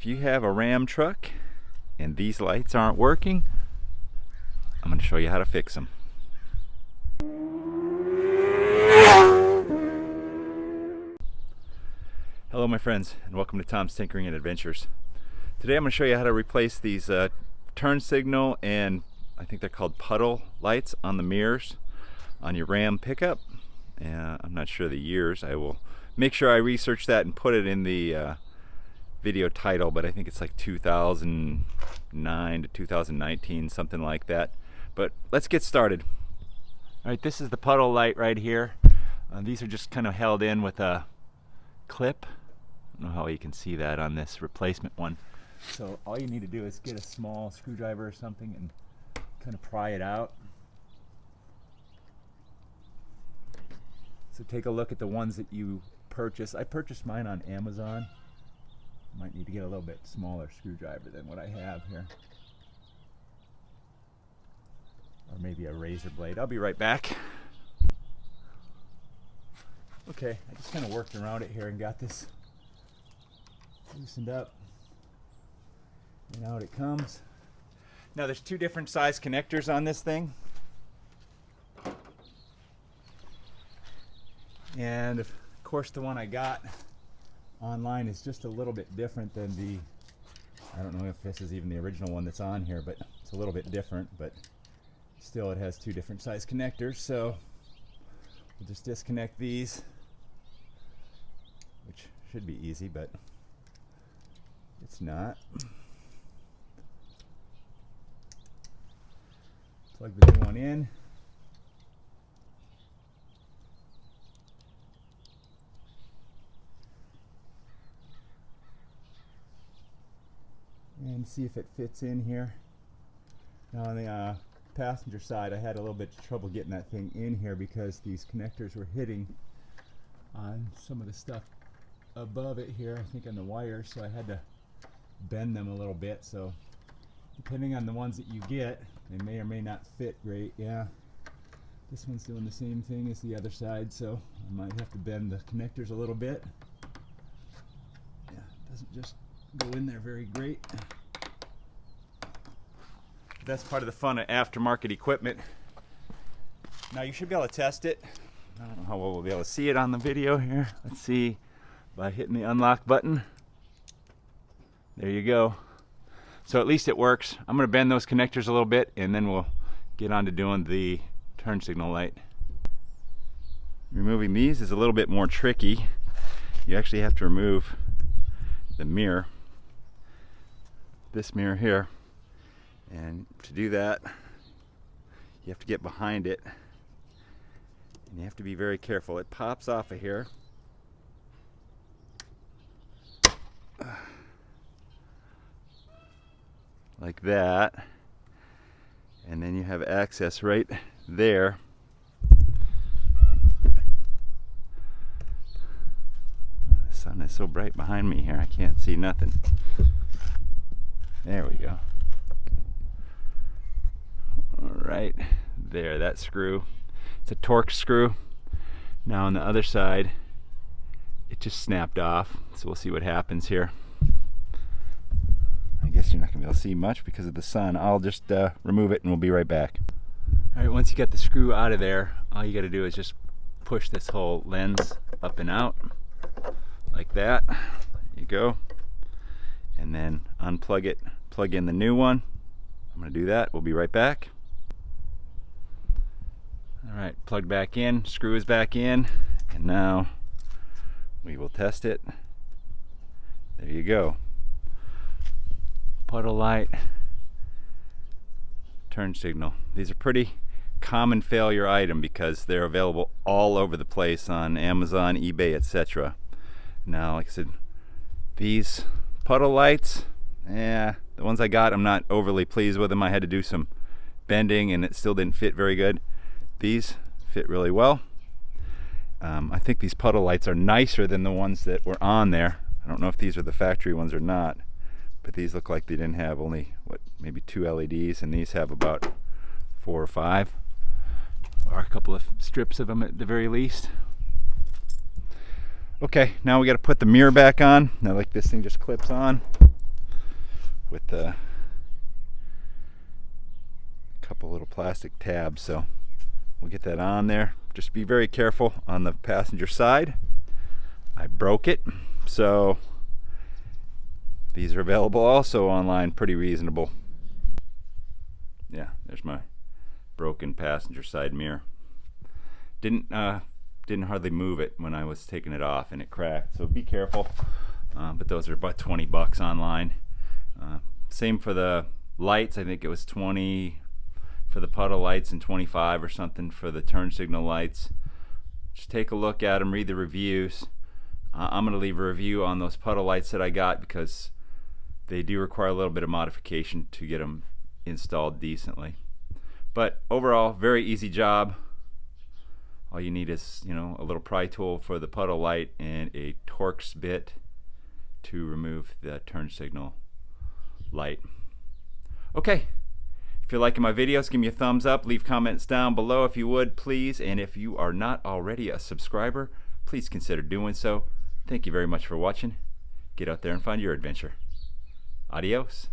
If you have a Ram truck and these lights aren't working, I'm going to show you how to fix them. Hello my friends, and welcome to Tom's Tinkering and Adventures. Today I'm going to show you how to replace these turn signal and I think they're called puddle lights on the mirrors on your Ram pickup. I'm not sure the years. I will make sure I research that and put it in the video title, but I think it's like 2009 to 2019, something like that. But let's get started. All right, this is the puddle light right here. These are just kind of held in with a clip. I don't know how you can see that on this replacement one. So all you need to do is get a small screwdriver or something and kind of pry it out. So take a look at the ones that you purchase. I purchased mine on Amazon. Might need to get a little bit smaller screwdriver than what I have here. Or maybe a razor blade. I'll be right back. Okay, I just kind of worked around it here and got this loosened up. And out it comes. Now there's two different size connectors on this thing. And of course the one I got online is just a little bit different than the, I don't know if this is even the original one that's on here, but it's a little bit different, but still it has two different size connectors. So we'll just disconnect these, which should be easy, but it's not. Plug the new one in. And see if it fits in here. Now on the passenger side, I had a little bit of trouble getting that thing in here because these connectors were hitting on some of the stuff above it here, I think on the wires, so I had to bend them a little bit. So depending on the ones that you get, they may or may not fit great. Yeah, this one's doing the same thing as the other side, so I might have to bend the connectors a little bit. Yeah, it doesn't just go in there very great. That's part of the fun of aftermarket equipment. Now you should be able to test it. I don't know how well we'll be able to see it on the video here. Let's see, by hitting the unlock button. There you go. So at least it works. I'm going to bend those connectors a little bit and then we'll get on to doing the turn signal light. Removing these is a little bit more tricky. You actually have to remove the mirror, this mirror here, and to do that you have to get behind it and you have to be very careful. It pops off of here like that, and then you have access right there. The sun is so bright behind me here I can't see nothing. There we go. Alright, there, that screw. It's a Torx screw. Now on the other side it just snapped off, so we'll see what happens here. I guess you're not going to be able to see much because of the sun. I'll just remove it and we'll be right back. Alright, once you get the screw out of there, all you got to do is just push this whole lens up and out like that. There you go. And then unplug it, plug in the new one. I'm going to do that. We'll be right back. Alright, plug back in, screw is back in, and now we will test it. There you go. Puddle light, turn signal. These are pretty common failure item because they're available all over the place on Amazon, eBay, etc. Now, like I said, these puddle lights, the ones I got, I'm not overly pleased with them. I had to do some bending and it still didn't fit very good. These fit really well. I think these puddle lights are nicer than the ones that were on there. I don't know if these are the factory ones or not, but these look like they didn't have only, what, maybe 2 LEDs, and these have about 4 or 5, or a couple of strips of them at the very least. Okay, now we got to put the mirror back on. Now, like, this thing just clips on. with a couple little plastic tabs, so we'll get that on there. Just be very careful on the passenger side. I broke it, so these are available also online, pretty reasonable. Yeah, there's my broken passenger side mirror. Didn't hardly move it when I was taking it off, and it cracked, so be careful. But those are about 20 bucks online. Same for the lights. I think it was 20 for the puddle lights and 25 or something for the turn signal lights. Just take a look at them, read the reviews. I'm going to leave a review on those puddle lights that I got because they do require a little bit of modification to get them installed decently. But overall, very easy job. All you need is, you know, a little pry tool for the puddle light and a Torx bit to remove the turn signal light. Okay, if you're liking my videos, give me a thumbs up, leave comments down below if you would, please, and if you are not already a subscriber, please consider doing so. Thank you very much for watching. Get out there and find your adventure. Adios.